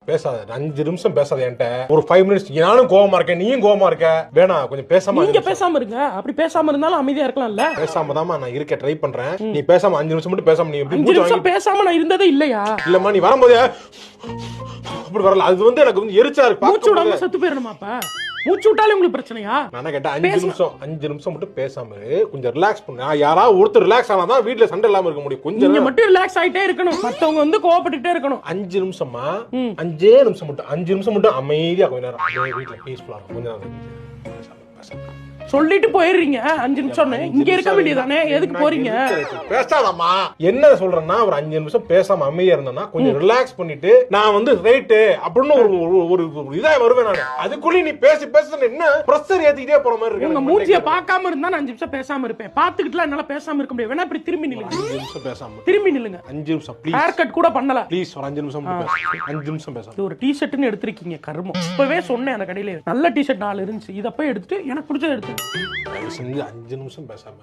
பேசாத 5 நிமிஷம் பேசாத என்கிட்ட. ஒரு 5 மினிட்ஸ். நானும் கோவமா இருக்கேன், நீயும் கோவமா இருக்க. வேணாம் கொஞ்சம் பேசாம. நீங்க பேசாம இருங்க. அப்படி பேசாம இருந்தாலும் அமைதியா இருக்கலாம்ல. பேசாம தான் நான் இருக்க ட்ரை பண்றேன். நீ பேசாம 5 நிமிஷம் மட்டும் பேசாம. நீ 5 நிமிஷம் பேசாம நான் இருந்ததே இல்லையா? இல்லம்மா, நீ வரும்போது அப்படி வரல. அது வந்து எனக்கு வந்து எரிச்சா இருக்கு. மூச்சு விடாம செத்து போயிடணுமா? அப்ப மூச்சு விட்டாலே உங்களுக்கு பிரச்சனையா? நான் கேட்டேன் 5 நிமிஷம் மட்டும் பேசாம கொஞ்சம் ரிலாக்ஸ் பண்ணு. யாராவது ஒருத்தர் ரிலாக்ஸ் ஆனாதான் வீட்டுல சண்டை இல்லாம இருக்க முடியும். கொஞ்சம் நீங்க மட்டும் ரிலாக்ஸ் ஆயிட்டே இருக்கணும், மத்தவங்க வந்து கோவப்பட்டுட்டே இருக்கணும். 5 நிமிஷமா 5 நிமிஷம் மட்டும் அமைதியா கொஞ்ச நேரம் வீட்டுல பீஸ்ஃபுல்லா இருக்கும். கொஞ்ச நேரம் சொல்லிட்டு போயிடுறீங்க. 5 நிமிஷம் இங்க இருக்க வேண்டியதானே? எதுக்கு போறீங்க? பேசாதம்மா. என்ன சொல்றேன்னா, ஒரு 5 நிமிஷம் பேசாம அமைதியா இருந்தேன்னா கொஞ்சம் ரிலாக்ஸ் பண்ணிட்டு நான் வந்து ரைட்டு அப்படின்னு ஒரு இதா வருவேன் நான். அதுக்குள்ளே நீ பேசி என்ன பிரஷர் ஏத்திக்கிட்டே போற மாதிரி இருக்கு. உங்க மூஞ்சிய பார்க்காம இருந்தா நான் 5 நிமிஷம் பேசாம இருப்பேன். பாத்துக்கிட்டுலாம் என்னால பேசாம இருக்க முடியாது. வேணா இப்படி திரும்பி நில்லுங்க. 5 நிமிஷம் பேசாம திரும்பி நில்லுங்க. 5 நிமிஷம் ப்ளீஸ். ஹேர் கட் கூட பண்ணல ப்ளீஸ். ஒரு 5 நிமிஷம் மட்டும் பேசு. 5 நிமிஷம் பேசு. இது ஒரு டி-ஷர்ட்னு எடுத்துருக்கீங்க கர்மம். இப்பவே சொன்னேன் அந்த கடையில நல்ல டி-ஷர்ட் 4 இருந்துச்சு. இத போய் எடுத்துட்டு எனக்கு பிடிச்சத எடுத்து 5 நிமிஷம் பேசாம.